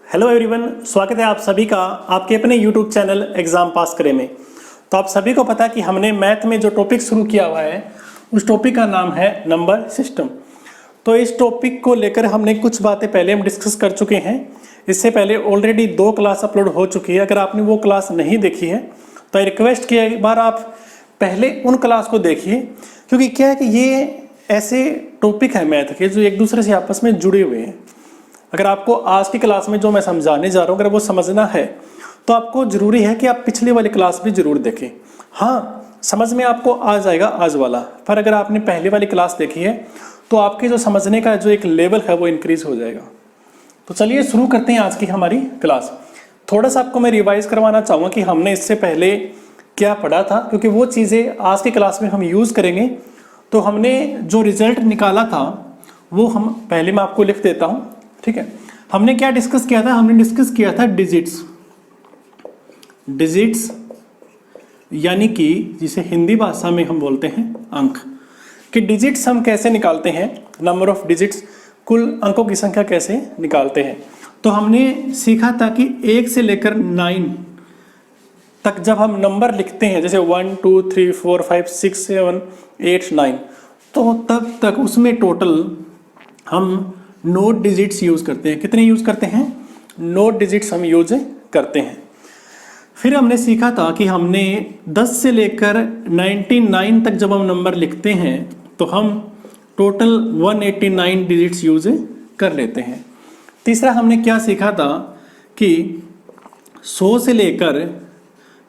Hello everyone, स्वागत है आप सभी का आपके अपने यूट्यूब चैनल एग्ज़ाम पास करें में। तो आप सभी को पता है कि हमने मैथ में जो टॉपिक शुरू किया हुआ है उस टॉपिक का नाम है नंबर सिस्टम। तो इस टॉपिक को लेकर हमने कुछ बातें पहले हम डिस्कस कर चुके हैं। इससे पहले ऑलरेडी 2 क्लास अपलोड हो चुकी है। अगर आपने वो क्लास नहीं देखी है तो रिक्वेस्ट किया एक बार आप पहले उन क्लास को देखिए, क्योंकि क्या है कि ये ऐसे टॉपिक है मैथ के जो एक दूसरे से आपस में जुड़े हुए हैं। अगर आपको आज की क्लास में जो मैं समझाने जा रहा हूँ अगर वो समझना है तो आपको ज़रूरी है कि आप पिछली वाली क्लास भी ज़रूर देखें। हाँ, समझ में आपको आ जाएगा आज वाला, पर अगर आपने पहली वाली क्लास देखी है तो आपके जो समझने का जो एक लेवल है वो इंक्रीज हो जाएगा। तो चलिए शुरू करते हैं आज की हमारी क्लास। थोड़ा सा आपको मैं रिवाइज करवाना चाहूँगा कि हमने इससे पहले क्या पढ़ा था, क्योंकि वो चीज़ें आज की क्लास में हम यूज़ करेंगे। तो हमने जो रिजल्ट निकाला था वो हम पहले मैं आपको लिख देता हूँ, ठीक है। हमने क्या डिस्कस किया था? हमने डिस्कस किया था डिजिट्स यानी कि जिसे हिंदी भाषा में हम बोलते हैं अंक, कि डिजिट्स हम कैसे निकालते हैं, नंबर ऑफ डिजिट्स, कुल अंकों की संख्या कैसे निकालते हैं। तो हमने सीखा था कि 1 से लेकर 9 तक जब हम नंबर लिखते हैं, जैसे 1 2 3 4 5 6 7 8 9, तो तब तक उसमें टोटल हम नोट डिजिट्स यूज़ करते हैं। कितने यूज़ करते हैं? नोट डिजिट्स हम यूज करते हैं। फिर हमने सीखा था कि हमने 10 से लेकर 99 तक जब हम नंबर लिखते हैं तो हम टोटल 189 डिजिट्स यूज कर लेते हैं। तीसरा हमने क्या सीखा था कि 100 से लेकर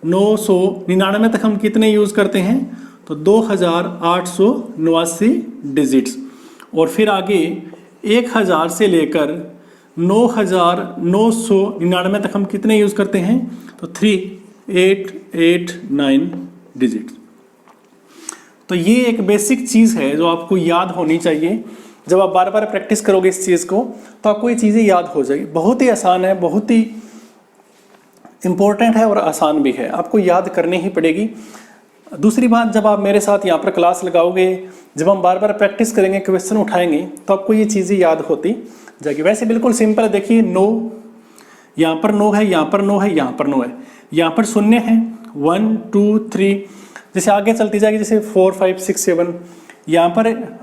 999 तक हम कितने यूज़ करते हैं? तो 2889 डिजिट्स। और फिर आगे 1000 से लेकर 9999 तक हम कितने यूज़ करते हैं? तो 3889 डिजिट। तो ये एक बेसिक चीज़ है जो आपको याद होनी चाहिए। जब आप बार बार प्रैक्टिस करोगे इस चीज़ को तो आपको ये चीज़ें याद हो जाएगी। बहुत ही आसान है, बहुत ही इम्पोर्टेंट है और आसान भी है, आपको याद करनी ही पड़ेगी। दूसरी बात, जब आप मेरे साथ यहाँ पर क्लास लगाओगे, जब हम बार बार प्रैक्टिस करेंगे, क्वेश्चन उठाएंगे, तो आपको ये चीज़ें याद होती जाएगी। वैसे बिल्कुल सिंपल है। देखिए 9, यहाँ पर 9 है, यहाँ पर 9 है, यहाँ पर 9 है, यहाँ पर शून्य है, 1 2 3, जैसे आगे चलती जाएगी, जैसे 4 5 6 7, यहाँ पर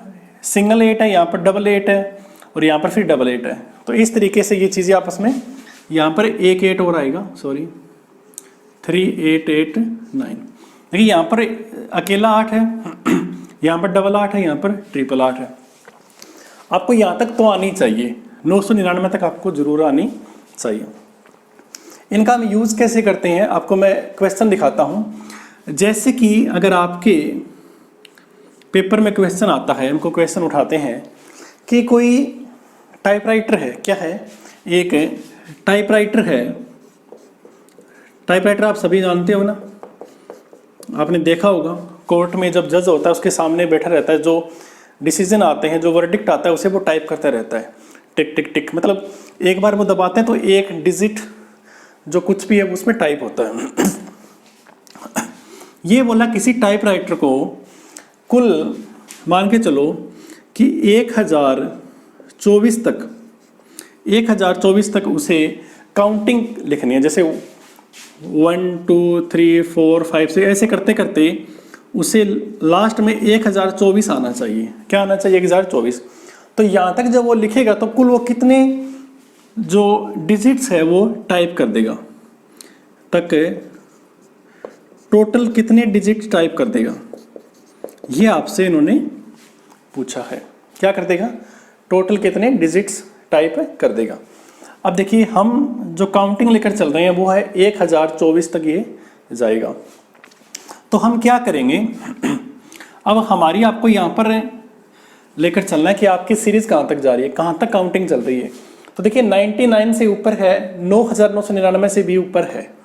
सिंगल 8 है, यहाँ पर डबल 8 है और यहाँ पर फिर डबल 8 है। तो इस तरीके से ये चीज़ें आपस में, यहाँ पर एक 8 और आएगा, सॉरी 3889। देखिए यहाँ पर अकेला 8 है, यहाँ पर डबल 8 है, यहाँ पर ट्रिपल 8 है। आपको यहाँ तक तो आनी चाहिए, 999 तक आपको जरूर आनी चाहिए। इनका हम यूज़ कैसे करते हैं आपको मैं क्वेश्चन दिखाता हूँ। जैसे कि अगर आपके पेपर में क्वेश्चन आता है, हमको क्वेश्चन उठाते हैं कि कोई टाइपराइटर है, क्या है? एक टाइपराइटर है। टाइपराइटर आप सभी जानते हो ना, आपने देखा होगा कोर्ट में जब जज होता है उसके सामने बैठा रहता है, जो डिसीजन आते हैं, जो वर्डिक्ट आता है उसे वो टाइप करता रहता है, टिक टिक टिक। मतलब एक बार वो दबाते हैं तो एक डिजिट जो कुछ भी है उसमें टाइप होता है। ये बोला किसी टाइपराइटर को कुल मान के चलो कि 1024 तक उसे काउंटिंग लिखनी है। जैसे 1 2 3 4 5 6 ऐसे करते करते उसे लास्ट में 1024 आना चाहिए। क्या आना चाहिए? 1024। तो यहाँ तक जब वो लिखेगा तो कुल वो कितने जो डिजिट्स है वो टाइप कर देगा, तक टोटल कितने डिजिट टाइप कर देगा, ये आपसे इन्होंने पूछा है। क्या कर देगा? टोटल कितने डिजिट्स टाइप कर देगा। अब देखिए हम जो काउंटिंग लेकर चल रहे हैं वो है 1024 तक ये जाएगा। तो हम क्या करेंगे, अब हमारी आपको यहाँ पर लेकर चलना है कि आपकी सीरीज कहाँ तक जा रही है, कहाँ तक काउंटिंग चल रही है। तो देखिए 99 से ऊपर है, 9999 से भी ऊपर है,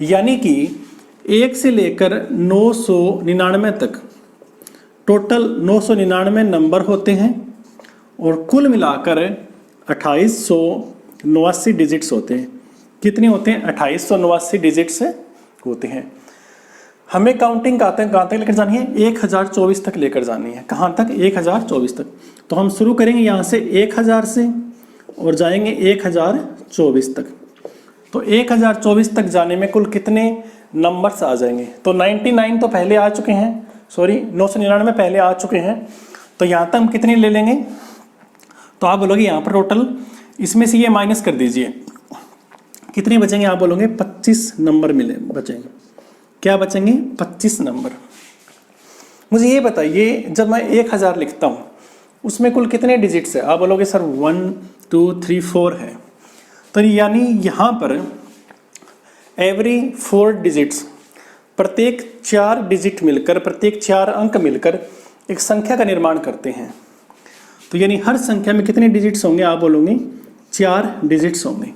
यानी कि 1 से लेकर 999 तक टोटल 999 नंबर होते हैं और कुल मिलाकर 2889 डिजिट्स होते हैं। कितने होते हैं? 2889 डिजिट्स होते हैं। हमें काउंटिंग कहाँ तक लेकर जानी है? 1024 तक लेकर जानी है। कहाँ तक? 1024 तक। तो हम शुरू करेंगे यहाँ से 1000 से और जाएंगे 1024 तक। तो 1024 तक जाने में कुल कितने नंबर्स आ जाएंगे? तो 99 तो पहले आ चुके हैं, सॉरी 999 पहले आ चुके हैं, तो यहाँ तक हम कितने ले लेंगे? तो आप बोलोगे यहाँ पर टोटल इसमें से ये माइनस कर दीजिए, कितने बचेंगे? आप बोलोगे 25 नंबर मिले बचेंगे। क्या बचेंगे? 25 नंबर। मुझे ये बताइए, जब मैं 1000 लिखता हूँ उसमें कुल कितने डिजिट्स है? आप बोलोगे सर 1 2 3 4 है। तो यानी यहाँ पर एवरी 4 डिजिट्स, प्रत्येक 4 डिजिट मिलकर, प्रत्येक 4 अंक मिलकर एक संख्या का निर्माण करते हैं। तो यानी हर संख्या में कितने डिजिट्स होंगे? आप बोलोगे 4 डिजिट्स होंगे।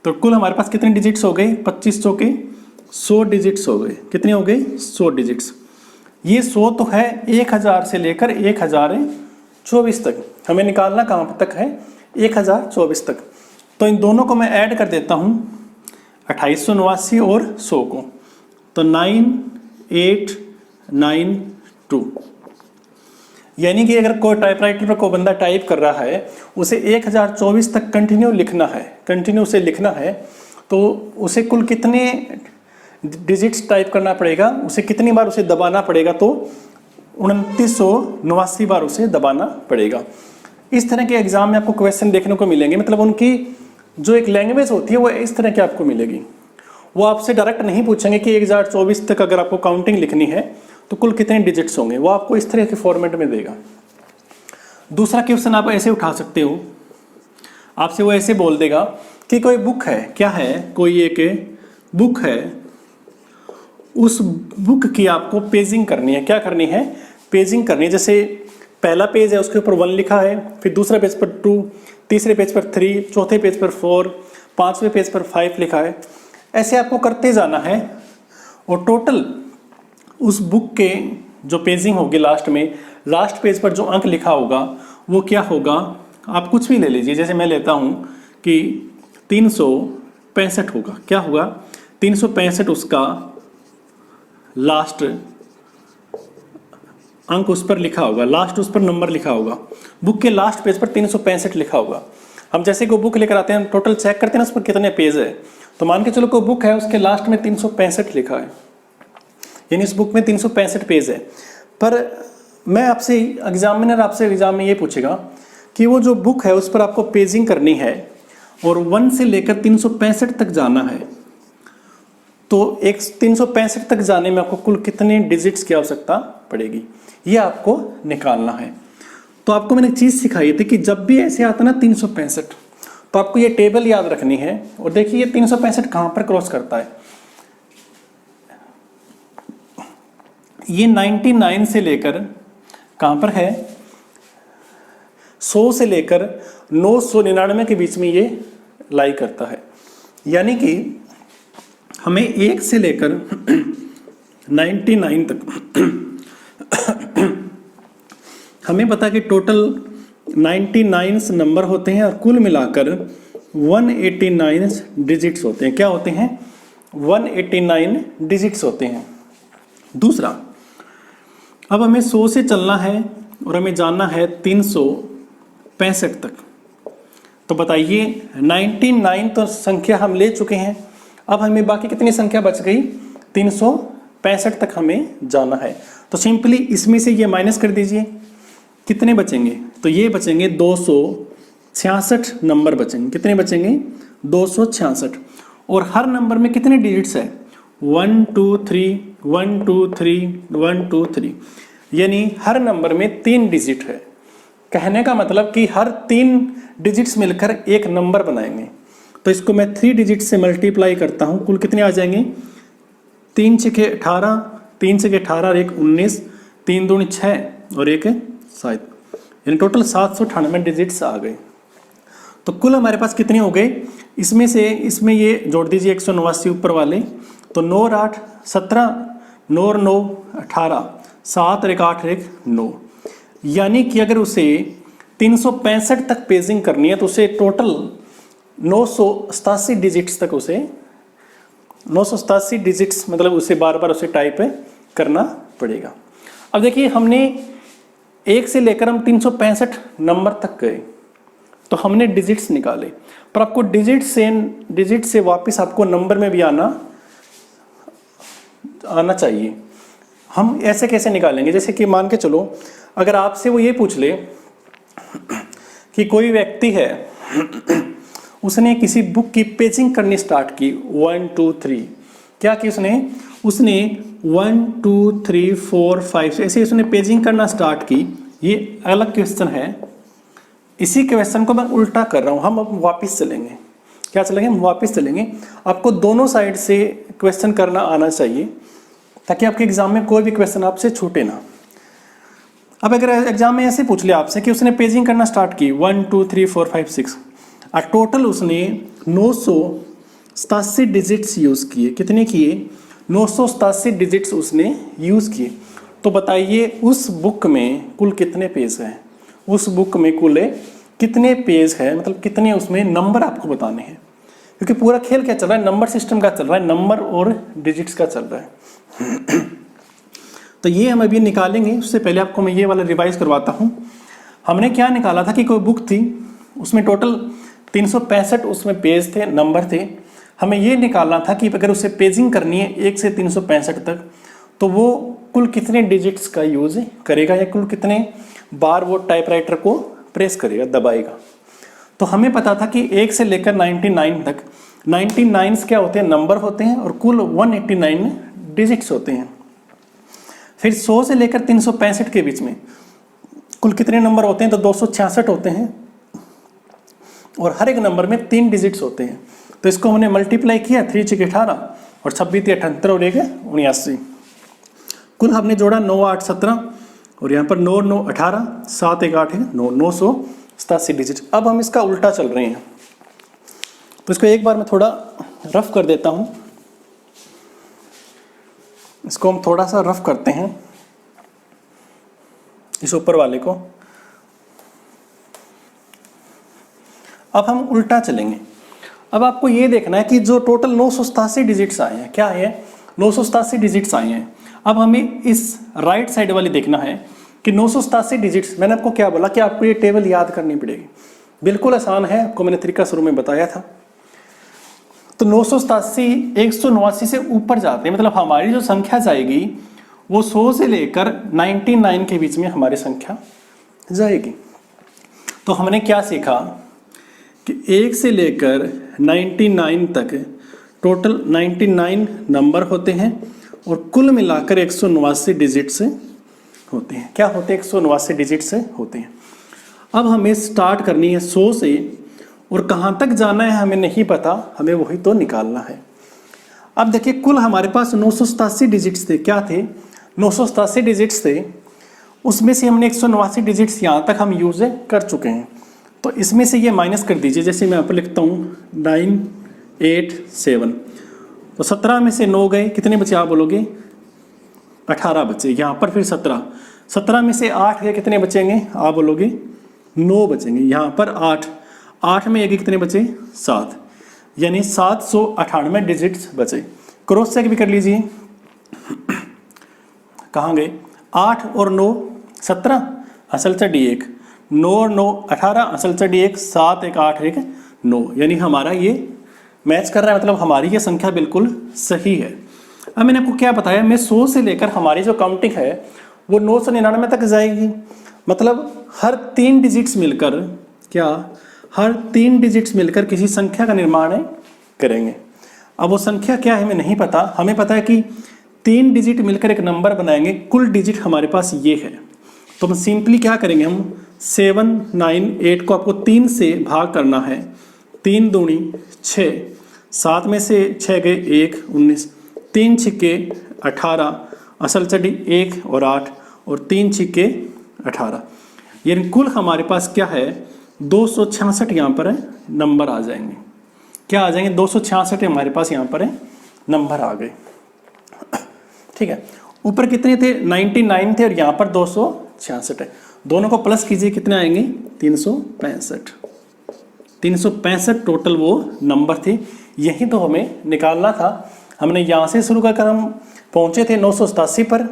तो कुल हमारे पास कितने डिजिट्स हो गए? 25 चौके 100 डिजिट्स हो गए। कितने हो गए? 100 डिजिट्स। ये 100 तो है 1000 से लेकर 1024 तक, हमें निकालना कहाँ तक है? 1024 तक। तो इन दोनों को मैं ऐड कर देता हूँ, 2889 और 100 को, तो 9892। यानी कि अगर कोई टाइपराइटर पर कोई बंदा टाइप कर रहा है, उसे 1024 तक कंटिन्यू लिखना है, कंटिन्यू उसे लिखना है, तो उसे कुल कितने डिजिट्स टाइप करना पड़ेगा? उसे कितनी बार उसे दबाना पड़ेगा? तो 2989 बार उसे दबाना पड़ेगा। इस तरह के एग्जाम में आपको क्वेश्चन देखने को मिलेंगे, मतलब उनकी जो एक लैंग्वेज होती है वो इस तरह की आपको मिलेगी। वो आपसे डायरेक्ट नहीं पूछेंगे कि 1024 तक अगर आपको काउंटिंग लिखनी है तो कुल कितने डिजिट्स होंगे, वो आपको इस तरह के फॉर्मेट में देगा। दूसरा क्वेश्चन आप ऐसे उठा सकते हो, आपसे वो ऐसे बोल देगा कि कोई बुक है, क्या है, कोई एक बुक है, उस बुक की आपको पेजिंग करनी है। क्या करनी है? पेजिंग करनी है। जैसे पहला पेज है, उसके ऊपर 1 लिखा है, फिर दूसरे पेज पर 2, तीसरे पेज पर 3, चौथे पेज पर 4, 5वें पेज पर 5 लिखा है। ऐसे आपको करते जाना है और टोटल उस बुक के जो पेजिंग होगी लास्ट में, लास्ट पेज पर जो अंक लिखा होगा वो क्या होगा? आप कुछ भी ले लीजिए, जैसे मैं लेता हूँ कि 365 होगा। क्या होगा? 365 उसका लास्ट अंक उस पर लिखा होगा, लास्ट उस पर नंबर लिखा होगा। बुक के लास्ट पेज पर 365 लिखा होगा। हम जैसे कोई बुक लेकर आते हैं, टोटल चेक करते हैं ना उस पर कितने पेज है, तो मान के चलो कोई बुक है, उसके लास्ट में 365 लिखा है, यानी इस बुक में 365 पेज है। पर मैं आपसे, एग्जामिनर आपसे एग्जाम में ये पूछेगा कि वो जो बुक है उस पर आपको पेजिंग करनी है और 1 से लेकर 365 तक जाना है, तो एक 365 तक जाने में आपको कुल कितने डिजिट्स की आवश्यकता पड़ेगी, ये आपको निकालना है। तो आपको मैंने एक चीज़ सिखाई थी कि जब भी ऐसे आता ना 365, तो आपको ये टेबल याद रखनी है। और देखिए ये 365 कहाँ पर क्रॉस करता है? ये 99 से लेकर कहाँ पर है? 100 से लेकर 999 के बीच में ये लाई करता है। यानी कि हमें 1 से लेकर 99 तक हमें पता कि टोटल 99 नंबर होते हैं और कुल मिलाकर 189 डिजिट्स होते हैं। क्या होते हैं? 189 डिजिट्स होते हैं। दूसरा, अब हमें 100 से चलना है और हमें जाना है 365 तक। तो बताइए 99 तो संख्या हम ले चुके हैं, अब हमें बाकी कितनी संख्या बच गई? 365 तक हमें जाना है। तो सिंपली इसमें से ये माइनस कर दीजिए, कितने बचेंगे? तो ये बचेंगे 266 नंबर बचेंगे। कितने बचेंगे? 266। और हर नंबर में कितने डिजिट्स है? 1 2 3 1 2 3 1 2 3, यानी हर नंबर में 3 डिजिट है। कहने का मतलब कि हर 3 डिजिट्स मिलकर एक नंबर बनाएंगे। तो इसको मैं 3 डिजिट से मल्टीप्लाई करता हूँ, कुल कितने आ जाएंगे? 3 छके 18, 3 छके 18 और 1 19, 3 दूनी 6 और 1 7, यानी टोटल 798 डिजिट्स आ गए। तो कुल हमारे पास कितने हो गए? इसमें से इसमें ये जोड़ दीजिए 189 ऊपर वाले, तो 9 और 8 17, 9 और 9 18, 7 और 1 8 और 1 9। यानी कि अगर उसे 365 तक पेजिंग करनी है तो उसे टोटल 987 डिजिट्स तक, उसे 987 डिजिट्स मतलब उसे बार बार उसे टाइप करना पड़ेगा। अब देखिए हमने 1 से लेकर हम 365 नंबर तक गए, तो हमने डिजिट्स निकाले, पर आपको डिजिट से वापस आपको नंबर में भी आना चाहिए। हम ऐसे कैसे निकालेंगे? जैसे कि मान के चलो, अगर आपसे वो ये पूछ ले कि कोई व्यक्ति है, उसने किसी बुक की पेजिंग करनी स्टार्ट की 1 2 3, क्या की उसने 1 2 3 4 5 ऐसे उसने पेजिंग करना स्टार्ट की। ये अलग क्वेश्चन है, इसी क्वेश्चन को मैं उल्टा कर रहा हूँ। हम अब वापस चलेंगे, क्या चलेंगे? हम वापस चलेंगे। आपको दोनों साइड से क्वेश्चन करना आना चाहिए ताकि आपके एग्जाम में कोई भी क्वेश्चन आपसे छूटे ना। अब अगर एग्जाम में ऐसे पूछ लिया आपसे कि उसने पेजिंग करना स्टार्ट की 1 2 3 4 5 6 और टोटल उसने 987 डिजिट्स यूज़ किए। कितने किए? 987 डिजिट्स उसने यूज़ किए। तो बताइए उस बुक में कुल कितने पेज हैं? उस बुक में कुल कितने पेज है, मतलब कितने उसमें नंबर आपको बताने हैं, क्योंकि पूरा खेल क्या चल रहा है? नंबर सिस्टम का चल रहा है, नंबर और डिजिट्स का चल रहा है। तो ये हम अभी निकालेंगे। उससे पहले आपको मैं ये वाला रिवाइज करवाता हूँ। हमने क्या निकाला था कि कोई बुक थी, उसमें टोटल 365 उसमें पेज थे, नंबर थे। हमें ये निकालना था कि अगर उसे पेजिंग करनी है 1 से 365 तक, तो वो कुल कितने डिजिट्स का यूज़ करेगा या कुल कितने बार वो टाइपराइटर को प्रेस करेगा, दबाएगा। तो हमें पता था कि 1 से लेकर 99 तक 99 क्या होते हैं? नंबर होते हैं, और कुल 189 डिजिट्स होते हैं। फिर 100 से लेकर 365 के बीच में कुल कितने नंबर होते हैं? तो 266 होते हैं, और हर एक नंबर में 3 डिजिट्स होते हैं। तो इसको हमने मल्टीप्लाई किया, 3 6 18 और 26 78 और 1 79। कुल हमने जोड़ा 9 8 17 और यहाँ पर 9 9 18 7 1 8 9 987 डिजिट। अब हम इसका उल्टा चल रहे हैं, तो इसको एक बार मैं थोड़ा रफ कर देता हूँ। इसको हम थोड़ा सा रफ करते हैं, इस ऊपर वाले को। अब हम उल्टा चलेंगे। अब आपको ये देखना है कि जो टोटल 987 डिजिट्स आए हैं, क्या है? 987 डिजिट्स आए हैं। अब हमें इस राइट साइड वाली देखना है कि 987 डिजिट्स। मैंने आपको क्या बोला कि आपको ये टेबल याद करनी पड़ेगी। बिल्कुल आसान है, आपको मैंने तरीका शुरू में बताया था। तो 987 189 से ऊपर जाते हैं, मतलब हमारी जो संख्या जाएगी वो 100 से लेकर 99 के बीच में हमारी संख्या जाएगी। तो हमने क्या सीखा कि 1 से लेकर 99 तक टोटल 99 नंबर होते हैं, और कुल मिलाकर 189 डिजिट से होते हैं। क्या होते हैं? 189 डिजिट से होते हैं। अब हमें स्टार्ट करनी है 100 से, और कहाँ तक जाना है हमें नहीं पता, हमें वही तो निकालना है। अब देखिए कुल हमारे पास 987 डिजिट्स थे। क्या थे? 987 डिजिट्स थे। उसमें से हमने 189 डिजिट्स यहाँ तक हम यूज़ कर चुके हैं। तो इसमें से ये माइनस कर दीजिए। जैसे मैं यहाँ पर लिखता हूँ 9 8 7, तो 17 में से 9 गए, कितने बचे आप बोलोगे? 18 बचे। यहाँ पर फिर 17 में से 8 गए, कितने बचेंगे आप बोलोगे? 9 बचेंगे। यहाँ पर 8 में एक कितने बचे? 7, यानी 798 डिजिट्स बचे। क्रॉस चेक भी कर लीजिए, कहाँ गए? 8 और 9 17, असल चढ़ी 1, 9 और 9 18, असल चढ़ी 1, 7 1 8 1 9, यानी हमारा ये मैच कर रहा है, मतलब हमारी ये संख्या बिल्कुल सही है। अब मैंने आपको क्या बताया, मैं 100 से लेकर हमारी जो काउंटिंग है वो 999 तक जाएगी। मतलब हर 3 डिजिट्स मिलकर, क्या हर 3 डिजिट्स मिलकर किसी संख्या का निर्माण करेंगे। अब वो संख्या क्या है हमें नहीं पता, हमें पता है कि 3 डिजिट मिलकर एक नंबर बनाएंगे। कुल डिजिट हमारे पास ये है, तो हम सिंपली क्या करेंगे, हम 7 9 8 को आपको 3 से भाग करना है। 3 दूनी 6, 7 में से 6 गए 1 19, 3 छिक्के 18, असल चढ़ी 1 और 8, और 3 छिक्के 18, यानी कुल हमारे पास क्या है 266 यहाँ पर है नंबर आ जाएंगे। क्या आ जाएंगे? 266 हमारे पास यहाँ पर है नंबर आ गए। ठीक है, ऊपर कितने थे? 99 थे, और यहाँ पर 266 है। दोनों को प्लस कीजिए, कितने आएंगे? 365। 365 टोटल वो नंबर थे। यही तो हमें निकालना था। हमने यहाँ से शुरू कर हम पहुँचे थे 987 पर,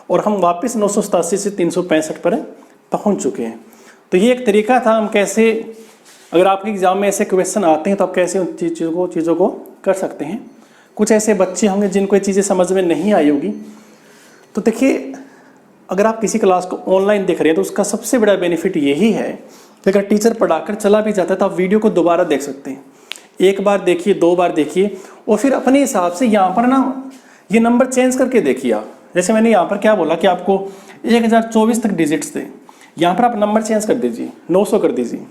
और हम वापस 987 से 365 पर पहुँच चुके हैं। तो ये एक तरीका था हम कैसे अगर आपके एग्जाम में ऐसे क्वेश्चन आते हैं तो आप कैसे उन चीज़ों को कर सकते हैं। कुछ ऐसे बच्चे होंगे जिनको ये चीज़ें समझ में नहीं आई होगी, तो देखिए अगर आप किसी क्लास को ऑनलाइन देख रहे हैं तो उसका सबसे बड़ा बेनिफिट यही है कि अगर टीचर पढ़ाकर चला भी जाता है तो आप वीडियो को दोबारा देख सकते हैं। एक बार देखिए, 2 बार देखिए, और फिर अपने हिसाब से यहाँ पर ना ये नंबर चेंज करके देखिए आप। जैसे मैंने यहाँ पर क्या बोला कि आपको 1024 तक डिजिट्स थे, यहाँ पर आप नंबर चेंज कर दीजिए, 900 कर दीजिए।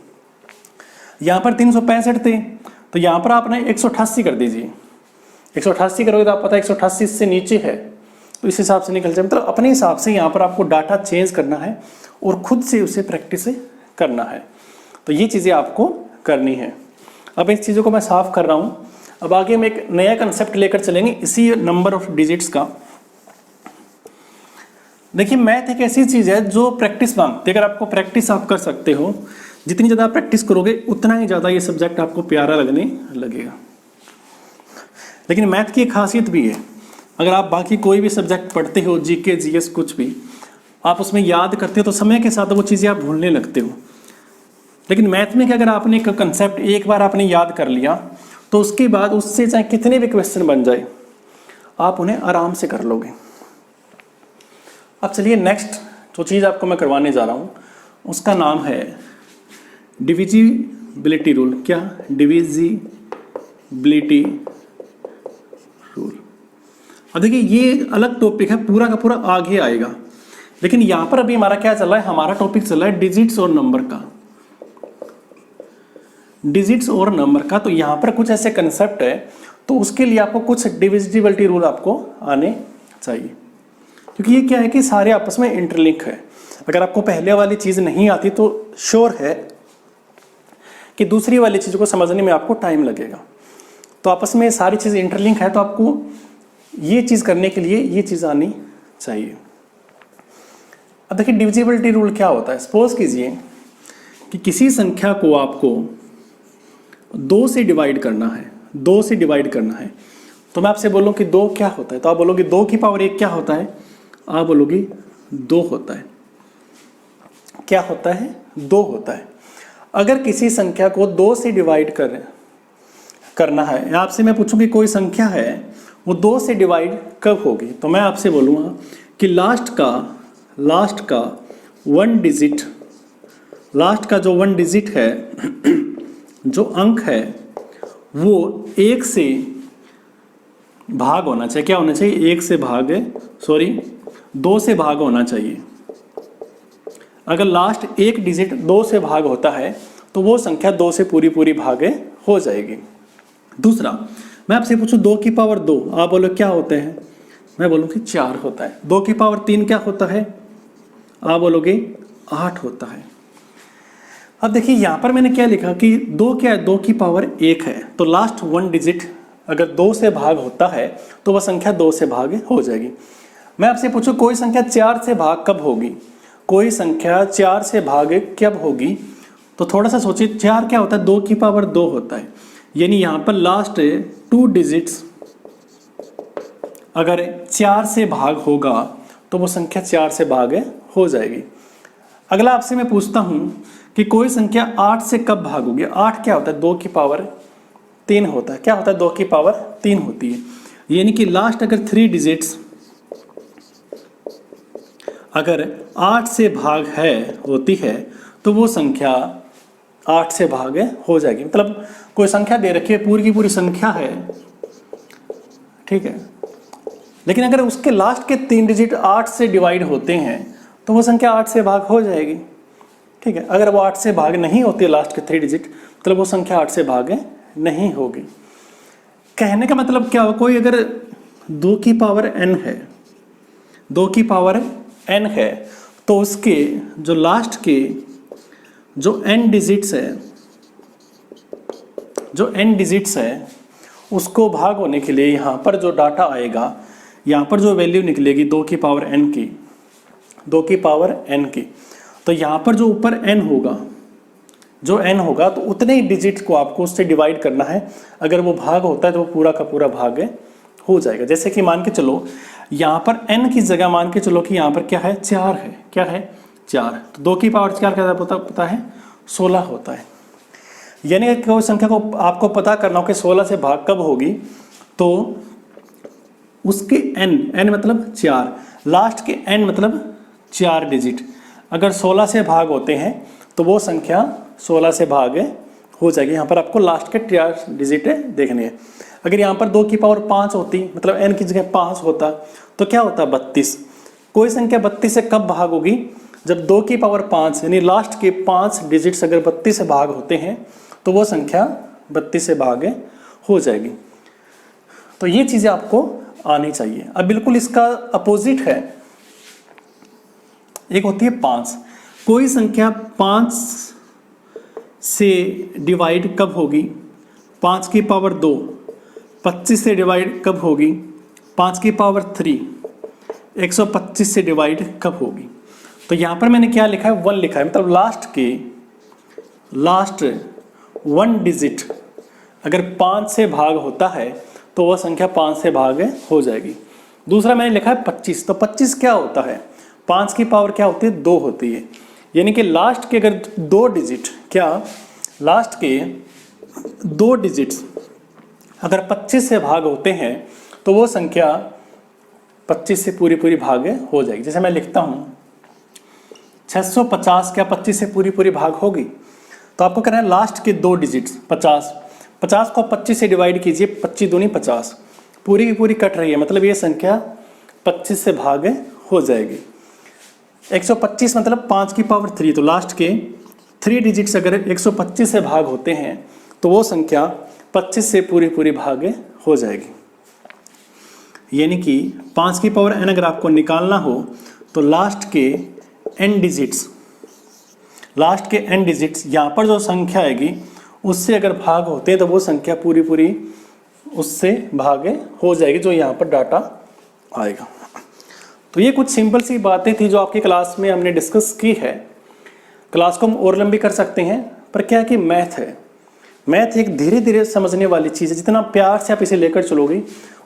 यहाँ पर 365 थे तो यहाँ पर आपने 188 कर दीजिए। 188 करोगे तो आप पता है 188 से नीचे है, तो इस हिसाब से निकल जाए। मतलब अपने हिसाब से यहाँ पर आपको डाटा चेंज करना है और खुद से उसे प्रैक्टिस करना है। तो ये चीज़ें आपको करनी है। अब इस चीज़ों को मैं साफ कर रहा हूँ। अब आगे हम एक नया कंसेप्ट लेकर चलेंगे इसी नंबर ऑफ डिजिट्स का। देखिए मैथ एक ऐसी चीज़ है जो प्रैक्टिस मांगती है। अगर आपको प्रैक्टिस आप कर सकते हो, जितनी ज़्यादा प्रैक्टिस करोगे उतना ही ज़्यादा ये सब्जेक्ट आपको प्यारा लगने लगेगा। लेकिन मैथ की एक खासियत भी है, अगर आप बाकी कोई भी सब्जेक्ट पढ़ते हो, जीके जीएस कुछ भी, आप उसमें याद करते हो तो समय के साथ वो चीज़ें आप भूलने लगते हो। लेकिन मैथ में क्या, अगर आपने एक कंसेप्ट एक बार आपने याद कर लिया तो उसके बाद उससे चाहे कितने भी क्वेश्चन बन जाए आप उन्हें आराम से कर लोगे। अब चलिए नेक्स्ट जो चीज़ आपको मैं करवाने जा रहा हूँ उसका नाम है डिविजिबिलिटी रूल। क्या? Divisibility rule. अब देखिए ये अलग टॉपिक है, पूरा का पूरा आगे आएगा। लेकिन यहाँ पर अभी हमारा क्या चल रहा है, हमारा टॉपिक चल रहा है डिजिट्स और नंबर का। डिजिट्स और नंबर का, तो यहाँ पर कुछ ऐसे कंसेप्ट है तो उसके लिए आपको कुछ डिविजिबिलिटी रूल आपको आने चाहिए, क्योंकि ये क्या है कि सारे आपस में इंटरलिंक है। अगर आपको पहले वाली चीज़ नहीं आती तो श्योर है कि दूसरी वाली चीज़ को समझने में आपको टाइम लगेगा। तो आपस में सारी चीज़ इंटरलिंक है, तो आपको ये चीज़ करने के लिए ये चीज़ आनी चाहिए। अब देखिए डिविजिबिलिटी रूल क्या होता है। सपोज कीजिए कि किसी संख्या को आपको 2 से डिवाइड करना है, 2 से डिवाइड करना है। तो मैं आपसे बोलूँ कि 2 क्या होता है, तो आप बोलोगे 2 की पावर 1 क्या होता है, आप बोलोगे 2 होता है। क्या होता है? 2 होता है। अगर किसी संख्या को 2 से डिवाइड करना है, आपसे मैं पूछूं कि कोई संख्या है वो 2 से डिवाइड कब होगी, तो मैं आपसे बोलूँगा कि लास्ट का 1 डिजिट, लास्ट का जो 1 डिजिट है, जो अंक है वो 1 से भाग होना चाहिए। क्या होना चाहिए? 2 से भाग होना चाहिए। अगर लास्ट एक डिजिट 2 से भाग होता है तो वो संख्या 2 से पूरी भाग हो जाएगी। दूसरा, मैं आपसे पूछूं 2 की पावर 2, आप बोलो क्या होते हैं, मैं बोलूँ कि 4 होता है। 2 की पावर 3 क्या होता है, आप बोलोगे 8 होता है। अब देखिए यहाँ पर मैंने क्या लिखा कि 2 क्या है, 2 की पावर 1 है, तो लास्ट 1 डिजिट अगर 2 से भाग होता है तो वह संख्या 2 से भाग हो जाएगी। मैं आपसे पूछूं कोई संख्या 4 से भाग कब होगी, कोई संख्या 4 से भाग कब होगी, तो थोड़ा सा सोचिए। 4 क्या होता है, 2 की पावर 2 होता है, यानी यहाँ पर लास्ट 2 डिजिट्स अगर 4 से भाग होगा तो वो संख्या 4 से भाग हो जाएगी। अगला आपसे मैं पूछता हूँ कि कोई संख्या 8 से कब भाग होगी। 8 क्या होता है, 2 की पावर 3 होता है। क्या होता है, 2 की पावर 3 होती है, यानी कि लास्ट अगर 3 डिजिट्स अगर 8 से भाग होती है तो वो संख्या 8 से भाग हो जाएगी। मतलब कोई संख्या दे रखी है, पूरी की पूरी संख्या है, ठीक है, लेकिन अगर उसके लास्ट के 3 डिजिट 8 से डिवाइड होते हैं तो वो संख्या 8 से भाग हो जाएगी, ठीक है। अगर वो 8 से भाग नहीं होती है लास्ट के 3 डिजिट, मतलब वो संख्या 8 से भाग नहीं होगी। कहने का मतलब क्या हो, कोई अगर 2 की पावर n है, 2 की पावर n है, तो उसके जो लास्ट के जो n डिजिट्स है उसको भाग होने के लिए यहाँ पर जो डाटा आएगा, यहाँ पर जो वैल्यू निकलेगी 2 की पावर n की, 2 की पावर n की, तो यहाँ पर जो ऊपर n होगा तो उतने ही डिजिट को आपको उससे डिवाइड करना है। अगर वो भाग होता है तो वो पूरा का पूरा भाग हो जाएगा। जैसे कि मान के चलो यहाँ पर n की जगह मान के चलो कि यहाँ पर क्या है, 4 है। क्या है, 4। तो 2 की पावर 4 क्या पता है, 16 होता है। यानी कि कोई संख्या को आपको पता करना हो कि 16 से भाग कब होगी, तो उसके n मतलब 4, लास्ट के n मतलब 4 डिजिट अगर 16 से भाग होते हैं तो वो संख्या 16 से भाग हो जाएगी। यहाँ पर आपको लास्ट के 4 डिजिट देखने हैं। अगर यहाँ पर 2 की पावर 5 होती, मतलब n की जगह 5 होता, तो क्या होता 32। कोई संख्या 32 से कब भाग होगी, जब 2 की पावर 5 यानी लास्ट के 5 डिजिट्स अगर 32 से भाग होते हैं तो वो संख्या 32 से भाग हो जाएगी। तो ये चीज़ें आपको आनी चाहिए। अब बिल्कुल इसका अपोजिट है, एक होती है 5। कोई संख्या 5 से डिवाइड कब होगी, 5 की पावर 2। 25 से डिवाइड कब होगी, 5 की पावर 3। 125 से डिवाइड कब होगी। तो यहाँ पर मैंने क्या लिखा है, 1 लिखा है, मतलब लास्ट 1 डिजिट अगर 5 से भाग होता है तो वह संख्या 5 से भाग हो जाएगी। दूसरा मैंने लिखा है 25। तो 25 क्या होता है, 5 की पावर क्या होती है, 2 होती है। यानी कि लास्ट के अगर 2 डिजिट, क्या लास्ट के 2 डिजिट्स अगर 25 से भाग होते हैं तो वो संख्या 25 से पूरी भाग हो जाएगी। जैसे मैं लिखता हूँ 650 क्या 25 से पूरी भाग होगी। तो आपको करना है लास्ट के 2 डिजिट्स 50 को 25 से डिवाइड कीजिए, 25 दूनी 50, पूरी की पूरी कट रही है, मतलब ये संख्या 25 से भाग हो जाएगी। 125 मतलब 5 की पावर 3, तो लास्ट के 3 डिजिट्स अगर 125 से भाग होते हैं तो वो संख्या 25 से पूरी भाग हो जाएगी। यानी कि 5 की पावर n अगर आपको निकालना हो तो लास्ट के n डिजिट्स यहाँ पर जो संख्या आएगी उससे अगर भाग होते हैं तो वो संख्या पूरी उससे भाग हो जाएगी, जो यहाँ पर डाटा आएगा। तो ये कुछ सिंपल सी बातें थी जो आपकी क्लास में हमने डिस्कस की है। क्लास को हम और लंबी कर सकते हैं, पर क्या है कि मैथ है, मैथ एक धीरे धीरे समझने वाली चीज़ है। जितना प्यार से आप इसे लेकर चलोगे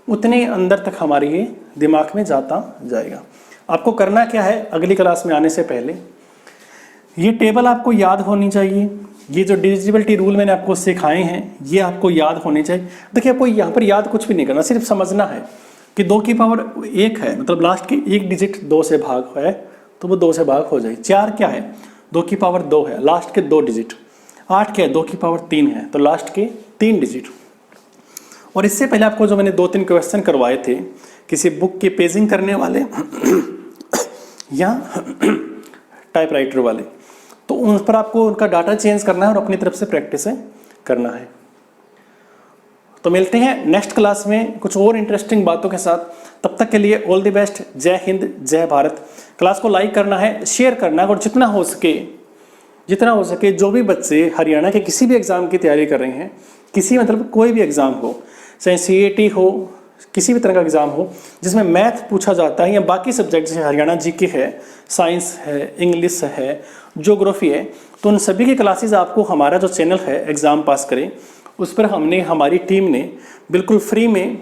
उतने अंदर तक हमारे ये दिमाग में जाता जाएगा। आपको करना क्या है, अगली क्लास में आने से पहले ये टेबल आपको याद होनी चाहिए। ये जो डिविजिबिलिटी रूल मैंने आपको सिखाए हैं ये आपको याद होने चाहिए। देखिए आपको यहाँ पर याद कुछ भी नहीं करना, सिर्फ समझना है कि 2 की पावर 1 है, मतलब लास्ट की 1 डिजिट 2 से भाग है तो वो 2 से भाग हो जाएगी। 4 क्या है, 2 की पावर 2 है, लास्ट के 2 डिजिट। 8 क्या है, 2 की पावर 3 है, तो लास्ट के 3 डिजिट। और इससे पहले आपको जो मैंने 2-3 क्वेश्चन करवाए थे किसी बुक की पेजिंग करने वाले या टाइपराइटर वाले, तो उन पर आपको उनका डाटा चेंज करना है और अपनी तरफ से प्रैक्टिस करना है। तो मिलते हैं नेक्स्ट क्लास में कुछ और इंटरेस्टिंग बातों के साथ। तब तक के लिए ऑल द बेस्ट। जय हिंद, जय भारत। क्लास को लाइक करना है, शेयर करना है, और जितना हो सके जो भी बच्चे हरियाणा के किसी भी एग्ज़ाम की तैयारी कर रहे हैं, किसी मतलब कोई भी एग्ज़ाम हो, चाहे CAT हो, किसी भी तरह का एग्ज़ाम हो जिसमें मैथ पूछा जाता है या बाकी सब्जेक्ट जैसे हरियाणा GK है, साइंस है, इंग्लिश है, ज्योग्राफी है, तो उन सभी की क्लासेस आपको हमारा जो चैनल है एग्ज़ाम पास करें उस पर हमारी टीम ने बिल्कुल फ्री में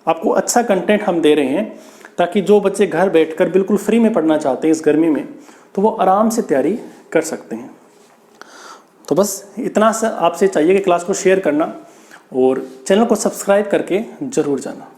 आपको अच्छा कंटेंट हम दे रहे हैं, ताकि जो बच्चे घर बैठकर बिल्कुल फ्री में पढ़ना चाहते हैं इस गर्मी में तो वो आराम से तैयारी कर सकते हैं। तो बस इतना सा आपसे चाहिए कि क्लास को शेयर करना और चैनल को सब्सक्राइब करके ज़रूर जाना।